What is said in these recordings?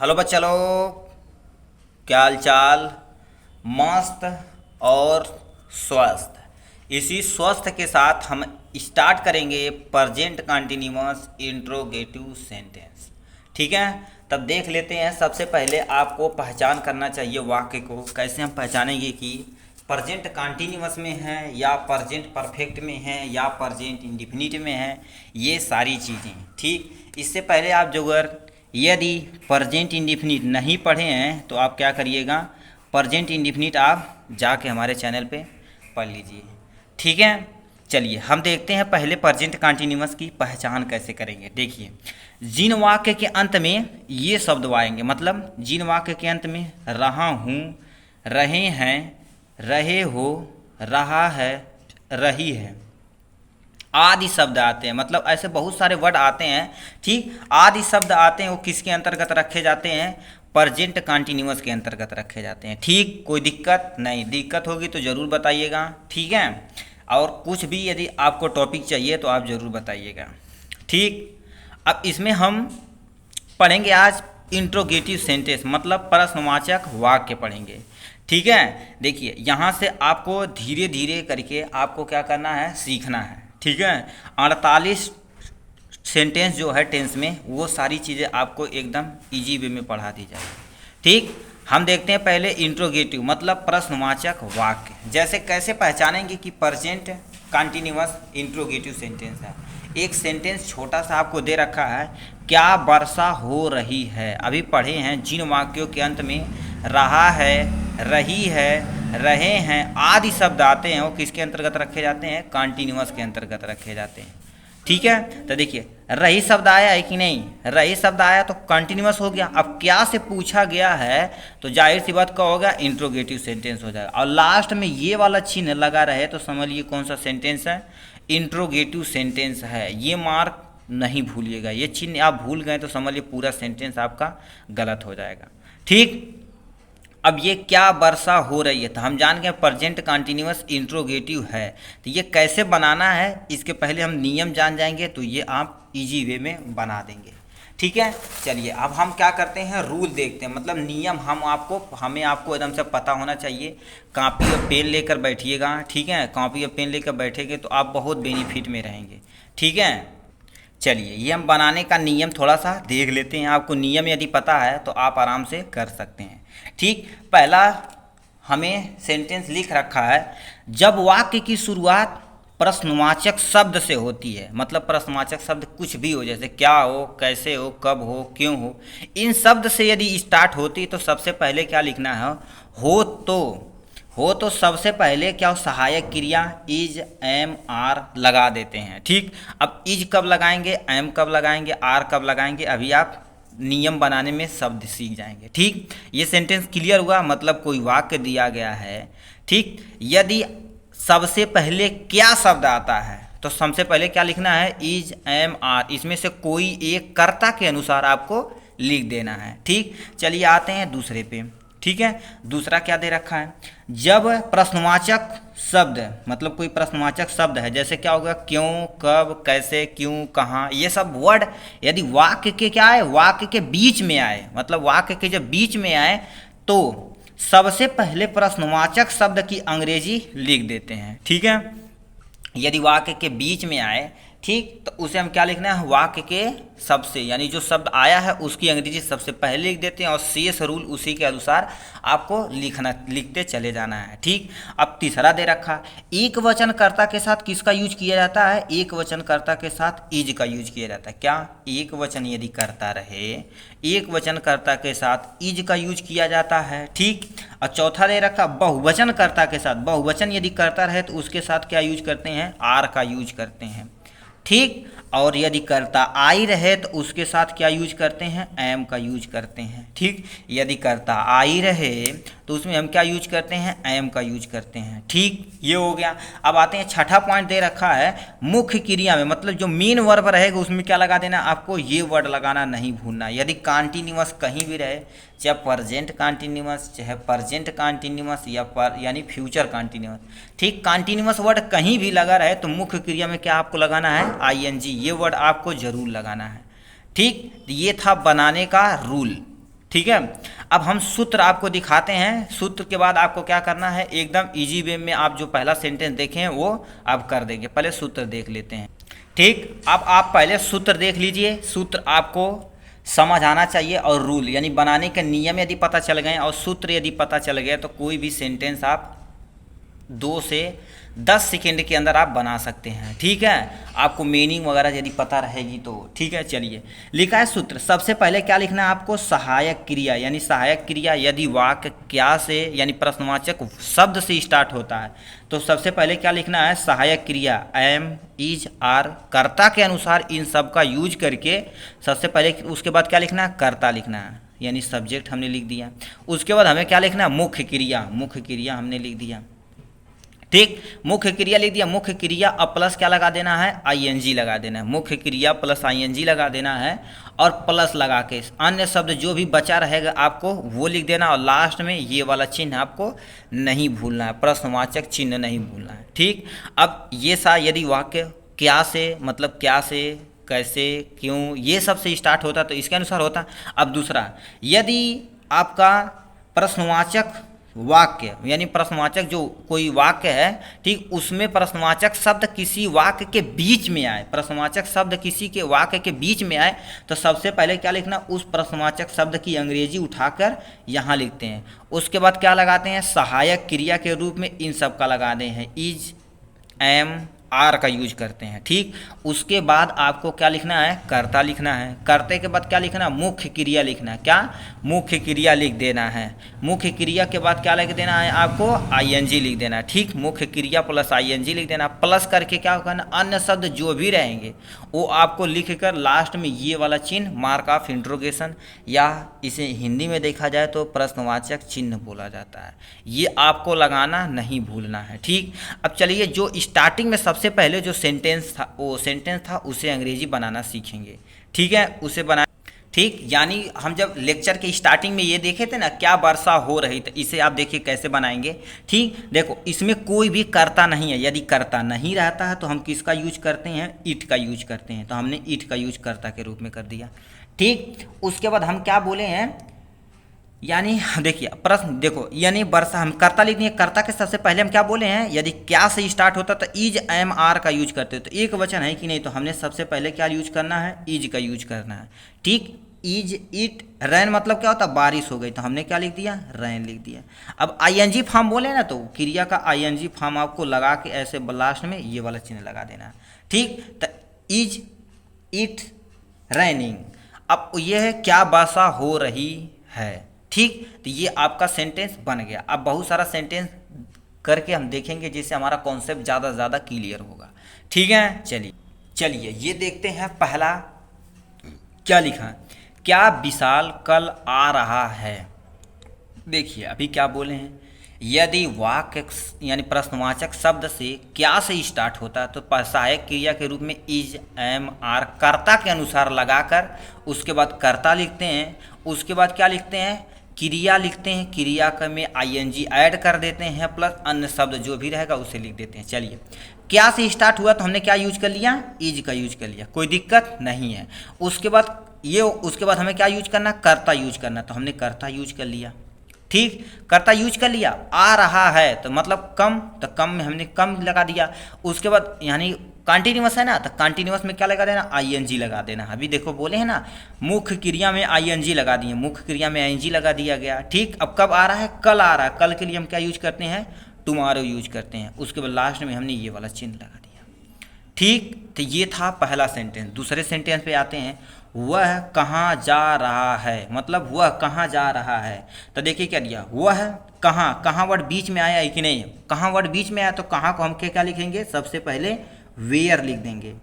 Hello बच्चा लोग, क्या हाल चाल। मस्त और स्वस्थ। इसी स्वस्थ के साथ हम स्टार्ट करेंगे प्रेजेंट कंटिन्यूअस इंट्रोगेटिव सेंटेंस। ठीक है, तब देख लेते हैं। सबसे पहले आपको पहचान करना चाहिए वाक्य को। कैसे हम पहचानेंगे कि प्रेजेंट कंटिन्यूअस में है या प्रेजेंट परफेक्ट में है या प्रेजेंट इंडिफिनिट में है, ये सारी चीज़ें। ठीक, इससे पहले आप जो अगर यदि प्रेजेंट इंडिफिनिट नहीं पढ़े हैं तो आप क्या करिएगा, प्रेजेंट इंडिफिनिट आप जाके हमारे चैनल पे पढ़ लीजिए। ठीक है, चलिए हम देखते हैं पहले प्रेजेंट कंटिन्यूअस की पहचान कैसे करेंगे। देखिए, जिन वाक्य के अंत में ये शब्द आएंगे, मतलब जिन वाक्य के अंत में रहा हूँ, रहे हैं, रहे हो, रहा है, रही है आदि शब्द आते हैं, मतलब ऐसे बहुत सारे वर्ड आते हैं। ठीक, आदि शब्द आते हैं, वो किसके अंतर्गत रखे जाते हैं? प्रेजेंट कंटिन्यूअस के अंतर्गत रखे जाते हैं। ठीक, कोई दिक्कत नहीं, दिक्कत होगी तो ज़रूर बताइएगा। ठीक है, और कुछ भी यदि आपको टॉपिक चाहिए तो आप ज़रूर बताइएगा। ठीक, अब इसमें हम पढ़ेंगे आज इंट्रोगेटिव सेंटेंस, मतलब प्रश्नवाचक वाक्य पढ़ेंगे। ठीक है, देखिए यहाँ से आपको धीरे धीरे करके आपको क्या करना है, सीखना है। ठीक है, 48 सेंटेंस जो है टेंस में, वो सारी चीज़ें आपको एकदम इजी वे में पढ़ा दी जाएगी। ठीक, हम देखते हैं पहले इंट्रोगेटिव मतलब प्रश्नवाचक वाक्य। जैसे कैसे पहचानेंगे कि प्रेजेंट कंटिन्यूअस इंट्रोगेटिव सेंटेंस है। एक सेंटेंस छोटा सा आपको दे रखा है, क्या वर्षा हो रही है। अभी पढ़े हैं, जिन वाक्यों के अंत में रहा है, रही है, रहे हैं आदि शब्द आते हैं, वो किसके अंतर्गत रखे जाते हैं? कंटिन्यूअस के अंतर्गत रखे जाते हैं। ठीक है, तो देखिए रही शब्द आया है कि नहीं, रही शब्द आया तो कंटिन्यूअस हो गया। अब क्या से पूछा गया है तो जाहिर सी बात का होगा, इंट्रोगेटिव सेंटेंस हो जाएगा। और लास्ट में ये वाला चिन्ह लगा रहे तो समझ लीजिए कौन सा सेंटेंस है, इंट्रोगेटिव सेंटेंस है। ये मार्क नहीं भूलिएगा, ये चिन्ह आप भूल गए तो समझ लीजिए पूरा सेंटेंस आपका गलत हो जाएगा। ठीक, अब ये क्या वर्षा हो रही है, तो हम जान गए प्रेजेंट कंटिन्यूअस इंट्रोगेटिव है। तो ये कैसे बनाना है, इसके पहले हम नियम जान जाएंगे तो ये आप इजी वे में बना देंगे। ठीक है, चलिए अब हम क्या करते हैं, रूल देखते हैं, मतलब नियम हमें आपको एकदम से पता होना चाहिए। कॉपी और पेन लेकर बैठिएगा। ठीक है, कॉपी और पेन लेकर बैठेंगे तो आप बहुत बेनिफिट में रहेंगे। ठीक है, चलिए ये हम बनाने का नियम थोड़ा सा देख लेते हैं। आपको नियम यदि पता है तो आप आराम से कर सकते हैं। ठीक, पहला हमें सेंटेंस लिख रखा है, जब वाक्य की शुरुआत प्रश्नवाचक शब्द से होती है, मतलब प्रश्नवाचक शब्द कुछ भी हो, जैसे क्या हो, कैसे हो, कब हो, क्यों हो, इन शब्द से यदि स्टार्ट होती तो सबसे पहले क्या लिखना है, हो तो सबसे पहले क्या हो, सहायक क्रिया इज, एम, आर लगा देते हैं। ठीक, अब इज कब लगाएंगे, एम कब लगाएंगे, आर कब लगाएंगे, अभी आप नियम बनाने में शब्द सीख जाएंगे। ठीक, ये सेंटेंस क्लियर हुआ, मतलब कोई वाक्य दिया गया है। ठीक, यदि सबसे पहले क्या शब्द आता है तो सबसे पहले क्या लिखना है, इज, एम, आर, इसमें से कोई एक कर्ता के अनुसार आपको लिख देना है। ठीक, चलिए आते हैं दूसरे पे। ठीक है, दूसरा क्या दे रखा है, जब प्रश्नवाचक शब्द, मतलब कोई प्रश्नवाचक शब्द है, जैसे क्या होगा, क्यों, कब, कैसे, क्यों, कहाँ, ये सब वर्ड यदि वाक्य के क्या आए, वाक्य के बीच में आए, मतलब वाक्य के जब बीच में आए तो सबसे पहले प्रश्नवाचक शब्द की अंग्रेजी लिख देते हैं। ठीक है, यदि वाक्य के बीच में आए, ठीक, तो उसे हम क्या लिखना है, वाक्य के सबसे, यानी जो शब्द आया है उसकी अंग्रेजी सबसे पहले लिख देते हैं और शेष रूल उसी के अनुसार आपको लिखते चले जाना है। ठीक, अब तीसरा दे रखा, एक वचनकर्ता के साथ किसका यूज किया जाता है, एक वचनकर्ता के साथ इज का यूज किया जाता है। क्या, एक वचन यदि करता रहे, एक वचनकर्ता के साथ इज का यूज किया जाता है। ठीक, और चौथा दे रखा, बहुवचनकर्ता के साथ, बहुवचन यदि करता रहे तो उसके साथ क्या यूज करते हैं, आर का यूज करते हैं। ठीक, और यदि कर्ता आई रहे तो उसके साथ क्या यूज करते हैं, एम का यूज करते हैं। ठीक, यदि कर्ता आई रहे तो उसमें हम क्या यूज करते हैं, एम का यूज करते हैं। ठीक, ये हो गया। अब आते हैं, छठा पॉइंट दे रखा है, मुख्य क्रिया में, मतलब जो मेन वर्ब रहेगा उसमें क्या लगा देना, आपको ये वर्ड लगाना नहीं भूलना। यदि कंटिन्यूअस कहीं भी रहे, चाहे प्रेजेंट कंटिन्यूअस, चाहे प्रेजेंट कंटिन्यूअस यानी फ्यूचर कंटिन्यूअस, ठीक, कंटिन्यूअस वर्ड कहीं भी लगा रहे तो मुख्य क्रिया में क्या आपको लगाना है, आईएनजी, ये वर्ड आपको जरूर लगाना है। ठीक, ये था बनाने का रूल। ठीक है। अब हम सूत्र आपको दिखाते हैं। सूत्र के बाद आपको क्या करना है, एकदम इजी वे में आप जो पहला सेंटेंस देखे हैं वो आप कर देंगे। पहले सूत्र देख लेते हैं। ठीक, अब आप पहले सूत्र देख लीजिए। सूत्र आपको समझ आना चाहिए और रूल यानी बनाने के नियम यदि पता चल गए और सूत्र यदि पता चल गए तो कोई भी सेंटेंस आप 2 से 10 सेकेंड के अंदर आप बना सकते हैं। ठीक है, आपको मीनिंग वगैरह यदि पता रहेगी तो। ठीक है, चलिए लिखा है सूत्र। सबसे पहले क्या लिखना है आपको, सहायक क्रिया यानी सहायक क्रिया यदि वाक्य क्या से यानी प्रश्नवाचक शब्द से स्टार्ट होता है तो सबसे पहले क्या लिखना है, सहायक क्रिया एम, इज, आर, कर्ता के अनुसार इन सब का यूज करके सबसे पहले उसके बाद क्या लिखना है, कर्ता लिखना है यानी सब्जेक्ट हमने लिख दिया। उसके बाद हमें क्या लिखना है, मुख्य क्रिया। मुख्य क्रिया हमने लिख दिया। ठीक, मुख्य क्रिया लिख दिया। मुख्य क्रिया अब प्लस क्या लगा देना है, आईएनजी लगा देना है। मुख्य क्रिया प्लस आईएनजी लगा देना है और प्लस लगा के अन्य शब्द जो भी बचा रहेगा आपको वो लिख देना और लास्ट में ये वाला चिन्ह आपको नहीं भूलना है, प्रश्नवाचक चिन्ह नहीं भूलना है। ठीक, अब ये सा यदि वाक्य क्या से मतलब क्या से, कैसे, क्यों, ये सब से स्टार्ट होता तो इसके अनुसार होता। अब दूसरा, यदि आपका प्रश्नवाचक वाक्य यानी प्रश्नवाचक जो कोई वाक्य है, ठीक, उसमें प्रश्नवाचक शब्द किसी वाक्य के बीच में आए, प्रश्नवाचक शब्द किसी के वाक्य के बीच में आए तो सबसे पहले क्या लिखना, उस प्रश्नवाचक शब्द की अंग्रेजी उठाकर यहाँ लिखते हैं। उसके बाद क्या लगाते हैं, सहायक क्रिया के रूप में इन सब का लगाते हैं, इज, एम, आर का यूज करते हैं। ठीक, उसके बाद आपको क्या लिखना है, कर्ता लिखना है। कर्ते के बाद क्या लिखना है, मुख्य क्रिया लिखना है। क्या, मुख्य क्रिया लिख देना है। मुख्य क्रिया के बाद क्या लिख देना है आपको, आईएनजी लिख देना है। ठीक, मुख्य क्रिया प्लस आईएनजी लिख देना, प्लस करके क्या करना, अन्य शब्द जो भी रहेंगे वो आपको लिख कर लास्ट में ये वाला चिन्ह मार्क ऑफ इंट्रोगेशन या इसे हिंदी में देखा जाए तो प्रश्नवाचक चिन्ह बोला जाता है, ये आपको लगाना नहीं भूलना है। ठीक, अब चलिए जो स्टार्टिंग में सबसे पहले जो सेंटेंस था वो सेंटेंस था उसे अंग्रेजी बनाना सीखेंगे। ठीक है, उसे बना। ठीक, यानी हम जब लेक्चर के स्टार्टिंग में ये देखे थे ना, क्या वर्षा हो रही, तो इसे आप देखिए कैसे बनाएंगे। ठीक, देखो इसमें कोई भी कर्ता नहीं है। यदि कर्ता नहीं रहता है तो हम किसका यूज करते हैं, इट का यूज करते हैं। तो हमने इट का यूज कर्ता के रूप में कर दिया। ठीक, उसके बाद हम क्या बोले हैं, यानी देखिए प्रश्न देखो यानी वर्षा हम कर्ता लिख दिए। कर्ता के सबसे पहले हम क्या बोले हैं, यदि क्या से स्टार्ट होता तो इज, एम, आर का यूज करते तो एक वचन है कि नहीं, तो हमने सबसे पहले क्या यूज करना है, इज का यूज करना है। ठीक, इज, इट, रैन मतलब क्या होता है, बारिश हो गई, तो हमने क्या लिख दिया, रैन लिख दिया। अब आईएनजी फॉर्म बोले ना तो क्रिया का आईएनजी फॉर्म आपको लगा के ऐसे लास्ट में ये वाला चिन्ह लगा देना है। ठीक, तो इज, इट, रैनिंग। अब ये है क्या वर्षा हो रही है। ठीक, तो ये आपका सेंटेंस बन गया। अब बहुत सारा सेंटेंस करके हम देखेंगे जिससे हमारा कॉन्सेप्ट ज़्यादा क्लियर होगा। ठीक है, चलिए ये देखते हैं। पहला क्या लिखा है, क्या विशाल कल आ रहा है। देखिए अभी क्या बोले हैं, यदि वाक्य यानी प्रश्नवाचक शब्द से क्या से स्टार्ट होता है तो सहायक क्रिया के रूप में इज, एम, आर कर्ता के अनुसार लगाकर उसके बाद कर्ता लिखते हैं। उसके बाद क्या लिखते हैं, क्रिया लिखते हैं। क्रिया का में आईएनजी ऐड कर देते हैं प्लस अन्य शब्द जो भी रहेगा उसे लिख देते हैं। चलिए क्या से स्टार्ट हुआ तो हमने क्या यूज कर लिया, इज का यूज कर लिया, कोई दिक्कत नहीं है। उसके बाद हमें क्या यूज करना, कर्ता यूज करना, तो हमने कर्ता यूज कर लिया। ठीक, कर्ता यूज कर लिया। आ रहा है तो मतलब कम, तो कम में हमने कम लगा दिया। उसके बाद यानी कंटिन्यूअस है ना, तो कंटिन्यूअस में क्या लगा देना, आईएनजी लगा देना। अभी देखो बोले हैं ना, मुख्य क्रिया में आईएनजी लगा दिए, मुख्य क्रिया में आईएनजी लगा दिया गया। ठीक, अब कब आ रहा है, कल आ रहा है। कल के लिए हम क्या यूज करते हैं, टुमारो यूज करते हैं। उसके बाद लास्ट में हमने ये वाला चिन्ह लगा दिया। ठीक, तो ये था पहला सेंटेंस। दूसरे सेंटेंस पे आते हैं, वह कहाँ जा रहा है, मतलब वह कहाँ जा रहा है। तो देखिए क्या दिया, वह कहाँ, कहाँ वर्ड बीच में आया है कि नहीं, कहाँ वर्ड बीच में आया तो कहाँ को हम क्या लिखेंगे, सबसे पहले वेयर लिख देंगे।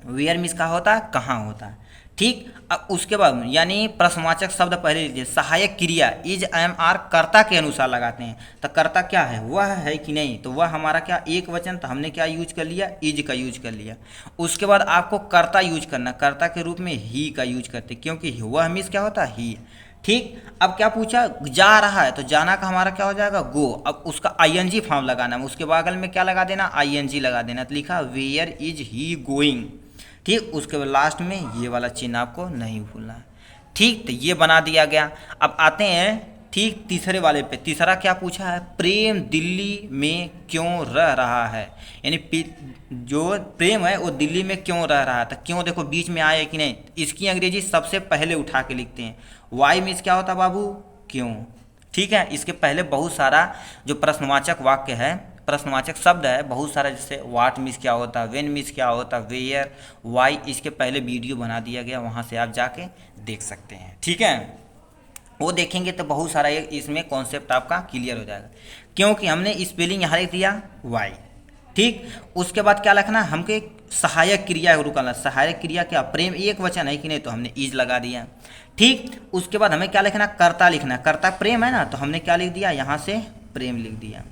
वेयर मीन्स का होता है, कहाँ होता है। ठीक, अब उसके बाद यानी प्रश्नवाचक शब्द पहले लीजिए। सहायक क्रिया इज, एम, आर कर्ता के अनुसार लगाते हैं। तो कर्ता क्या है, वह है कि नहीं, तो वह हमारा क्या एक वचन, तो हमने क्या यूज कर लिया, इज का यूज कर लिया। उसके बाद आपको कर्ता यूज करना, कर्ता के रूप में ही का यूज करते क्योंकि वह मीन्स क्या होता है, ही। ठीक, अब क्या पूछा, जा रहा है, तो जाना का हमारा क्या हो जाएगा, गो। अब उसका आईएनजी फॉर्म लगाना है, उसके बगल में क्या लगा देना, आईएनजी लगा देना। तो लिखा वेयर इज ही गोइंग। ठीक, उसके बाद लास्ट में ये वाला चिन्ह आपको नहीं भूलना है। ठीक, तो ये बना दिया गया। अब आते हैं ठीक तीसरे वाले पे। तीसरा क्या पूछा है, प्रेम दिल्ली में क्यों रह रहा है, यानी जो प्रेम है वो दिल्ली में क्यों रह रहा है। तो क्यों देखो बीच में आए कि नहीं, इसकी अंग्रेजी सबसे पहले उठा के लिखते हैं। वाई मीन्स क्या होता है बाबू, क्यों। ठीक है, इसके पहले बहुत सारा जो प्रश्नवाचक वाक्य है, प्रश्नवाचक शब्द है बहुत सारा, जैसे वाट मीन्स क्या होता है, वेन मीन्स क्या होता है, वेयर, वाई, इसके पहले वीडियो बना दिया गया, वहाँ से आप जाके देख सकते हैं। ठीक है, वो देखेंगे तो बहुत सारा इसमें कॉन्सेप्ट आपका क्लियर हो जाएगा। क्योंकि हमने स्पेलिंग यहाँ लिख दिया वाई। ठीक, उसके बाद क्या लिखना, हमको एक सहायक क्रिया रुकना। सहायक क्रिया क्या, प्रेम एक वचन है कि नहीं, तो हमने इज लगा दिया। ठीक, उसके बाद हमें क्या लिखना, कर्ता लिखना। कर्ता प्रेम है ना, तो हमने क्या लिख दिया, यहाँ से प्रेम लिख दिया,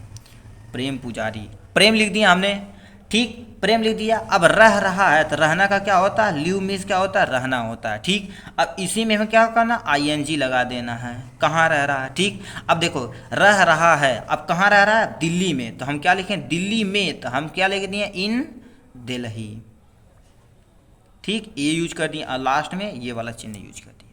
प्रेम पुजारी, प्रेम लिख दिया हमने। ठीक, प्रेम लिख दिया। अब रह रहा है, तो रहना का क्या होता है, लिव मीन्स क्या होता है, रहना होता है। ठीक, अब इसी में हमें क्या करना, आईएनजी लगा देना है, कहाँ रह रहा है। ठीक, अब देखो रह रहा है, अब कहाँ रह रहा है, दिल्ली में, तो हम क्या लिखें, दिल्ली में, तो हम क्या लिख दिए, इन दिल्ली। ठीक, ये यूज कर दिए, लास्ट में ये वाला चिन्ह यूज कर दिए।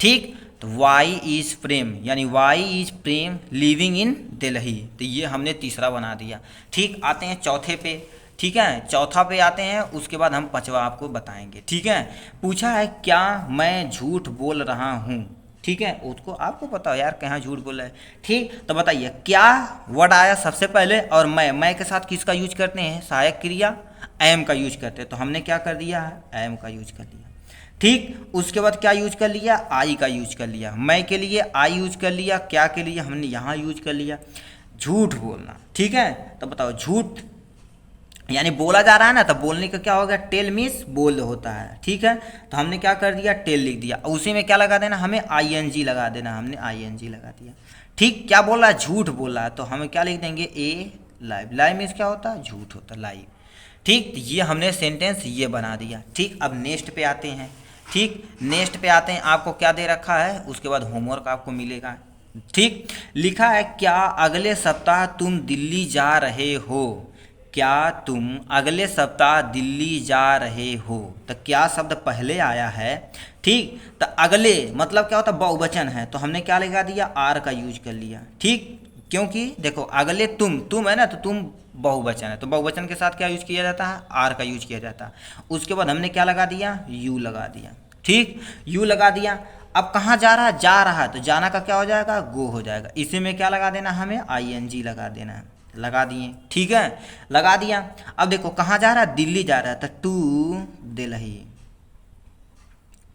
ठीक, तो वाई इज प्रेम, यानी Y is Prem living in Delhi, तो ये हमने तीसरा बना दिया। ठीक, आते हैं चौथे पे। ठीक है, चौथा पे आते हैं, उसके बाद हम पांचवा आपको बताएंगे। ठीक है, पूछा है क्या मैं झूठ बोल रहा हूँ। ठीक है, उसको आपको पता हो यार कहाँ झूठ बोल रहा है। ठीक, तो बताइए क्या वर्ड आया सबसे पहले, और मैं के साथ किसका यूज करते हैं, सहायक क्रिया एम का यूज करते हैं, तो हमने क्या कर दिया है, एम का यूज कर लिया। ठीक, उसके बाद क्या यूज कर लिया, आई का यूज कर लिया, मैं के लिए आई यूज कर लिया, क्या के लिए हमने यहाँ यूज कर लिया, झूठ बोलना। ठीक है, तो बताओ झूठ यानी बोला जा रहा है ना, तो बोलने का क्या होगा, टेल मीन्स बोल होता है। ठीक है, तो हमने क्या कर दिया, टेल लिख दिया, उसी में क्या लगा देना, हमें आईएनजी लगा देना, हमने आईएनजी लगा दिया। ठीक, क्या बोल रहा है, झूठ बोल रहा है, तो हमें क्या लिख देंगे, ए लाइव। लाइव मीन्स क्या होता है, झूठ होता है, लाइव। ठीक, ये हमने सेंटेंस ये बना दिया। ठीक, अब नेक्स्ट पे आते हैं। ठीक, नेक्स्ट पे आते हैं, आपको क्या दे रखा है, उसके बाद होमवर्क आपको मिलेगा। ठीक, लिखा है क्या अगले सप्ताह तुम दिल्ली जा रहे हो, क्या तुम अगले सप्ताह दिल्ली जा रहे हो, तो क्या शब्द पहले आया है। ठीक, तो अगले मतलब क्या होता है, बहुवचन है, तो हमने क्या लगा दिया, आर का यूज कर लिया। ठीक, क्योंकि देखो अगले तुम है ना, तो तुम बहुवचन है, तो बहुवचन के साथ क्या यूज किया जाता है, आर का यूज किया जाता है। उसके बाद हमने क्या लगा दिया, यू लगा दिया। ठीक, यू लगा दिया। अब कहाँ जा रहा है, जा रहा है, तो जाना का क्या हो जाएगा, गो हो जाएगा। इसी में क्या लगा देना, हमें आईएनजी लगा देना है, लगा दिए। ठीक है, लगा दिया। अब देखो कहाँ जा रहा है, दिल्ली जा रहा है, तो टू दिल्ली।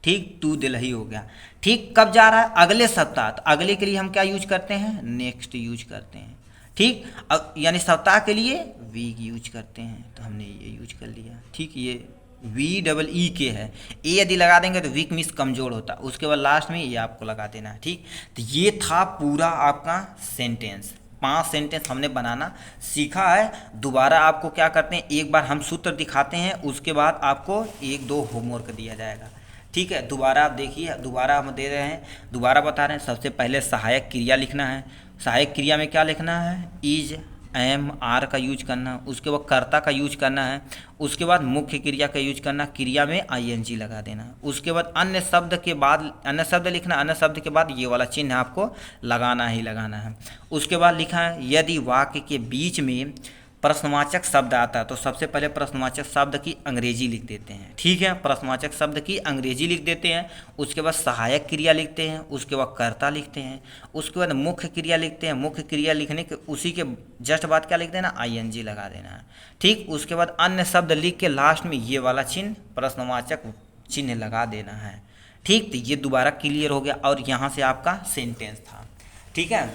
ठीक, टू दिल्ली हो गया। ठीक, कब जा रहा है, अगले सप्ताह, तो अगले के लिए हम क्या यूज करते हैं, नेक्स्ट यूज करते हैं। ठीक, अब यानी सप्ताह के लिए वीक यूज करते हैं, तो हमने ये यूज कर लिया। ठीक, ये VEE है, ए यदि लगा देंगे तो वीक मीन्स कमजोर होता है, उसके बाद लास्ट में ये आपको लगा देना है। ठीक, तो ये था पूरा आपका सेंटेंस। 5 सेंटेंस हमने बनाना सीखा है। दोबारा आपको क्या करते हैं, एक बार हम सूत्र दिखाते हैं, उसके बाद आपको 1-2 होमवर्क दिया जाएगा। ठीक है, दोबारा आप देखिए, दोबारा हम दे रहे हैं, दोबारा बता रहे हैं। सबसे पहले सहायक क्रिया लिखना है। सहायक क्रिया में क्या लिखना है, इज, एम, आर का यूज करना। उसके बाद कर्ता का यूज करना है। उसके बाद मुख्य क्रिया का यूज करना, क्रिया में आईएनजी लगा देना। उसके बाद अन्य शब्द के बाद अन्य शब्द लिखना, अन्य शब्द के बाद ये वाला चिन्ह आपको लगाना ही लगाना है। उसके बाद लिखा है यदि वाक्य के बीच में प्रश्नवाचक शब्द आता है तो सबसे पहले प्रश्नवाचक शब्द की अंग्रेजी लिख देते हैं। ठीक है, प्रश्नवाचक शब्द की अंग्रेजी लिख देते हैं। उसके बाद सहायक क्रिया लिखते हैं। उसके बाद कर्ता लिखते हैं। उसके बाद मुख्य क्रिया लिखते हैं। मुख्य क्रिया लिखने के उसी के जस्ट बाद क्या लिख देना, आईएनजी लगा देना है। ठीक, उसके बाद अन्य शब्द लिख के लास्ट में ये वाला चिन्ह प्रश्नवाचक चिन्ह लगा देना है। ठीक, तो ये दोबारा क्लियर हो गया। और यहाँ से आपका सेंटेंस था। ठीक है,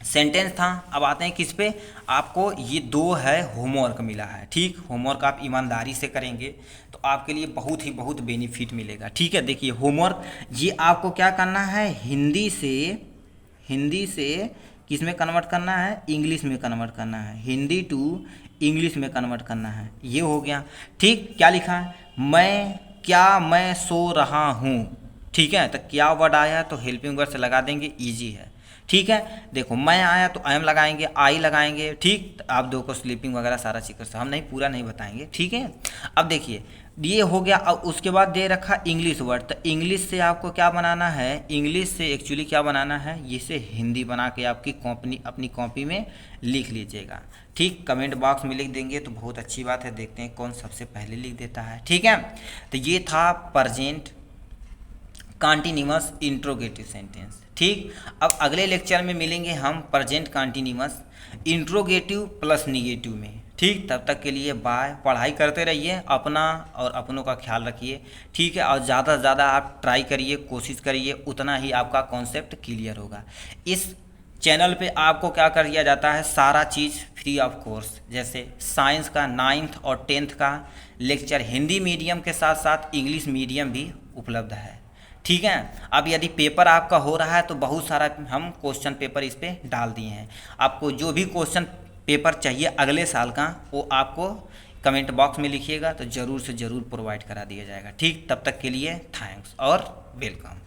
सेंटेंस था। अब आते हैं किस पे, आपको ये 2 है होमवर्क मिला है। ठीक, होमवर्क आप ईमानदारी से करेंगे तो आपके लिए बहुत बेनिफिट मिलेगा। ठीक है, देखिए होमवर्क ये आपको क्या करना है, हिंदी से किस में कन्वर्ट करना है, इंग्लिश में कन्वर्ट करना है। हिंदी टू इंग्लिश में कन्वर्ट करना है, ये हो गया। ठीक, क्या लिखा है, मैं सो रहा हूँ। ठीक है, तो क्या वर्ड आया तो हेल्पिंग वर्ड से लगा देंगे, ईजी है। ठीक है, देखो मैं आया तो आई एम लगाएंगे, आई लगाएंगे। ठीक, तो आप दो को स्लीपिंग वगैरह सारा चीज कर सकते, हम नहीं पूरा नहीं बताएंगे। ठीक है, अब देखिए ये हो गया। अब उसके बाद दे रखा इंग्लिश वर्ड, तो इंग्लिश से आपको क्या बनाना है, इंग्लिश से एक्चुअली क्या बनाना है, इसे हिंदी बना के आपकी कॉपी अपनी कॉपी में लिख लीजिएगा। ठीक, कमेंट बॉक्स में लिख देंगे तो बहुत अच्छी बात है, देखते हैं कौन सबसे पहले लिख देता है। ठीक है, तो ये था प्रेजेंट कॉन्टिन्यूअस इंट्रोगेटिव सेंटेंस। ठीक, अब अगले लेक्चर में मिलेंगे हम present continuous interrogative plus negative में। ठीक, तब तक के लिए बाय। पढ़ाई करते रहिए, अपना और अपनों का ख्याल रखिए। ठीक है, और ज़्यादा से ज़्यादा आप ट्राई करिए, कोशिश करिए, उतना ही आपका कॉन्सेप्ट क्लियर होगा। इस चैनल पे आपको क्या कर दिया जाता है, सारा चीज़ फ्री ऑफ कोर्स, जैसे साइंस का 9th और 10th का लेक्चर हिंदी मीडियम के साथ साथ इंग्लिश मीडियम भी उपलब्ध है। ठीक है, अब यदि पेपर आपका हो रहा है तो बहुत सारा हम क्वेश्चन पेपर इस पर डाल दिए हैं। आपको जो भी क्वेश्चन पेपर चाहिए अगले साल का, वो आपको कमेंट बॉक्स में लिखिएगा तो ज़रूर से ज़रूर प्रोवाइड करा दिया जाएगा। ठीक, तब तक के लिए थैंक्स और वेलकम।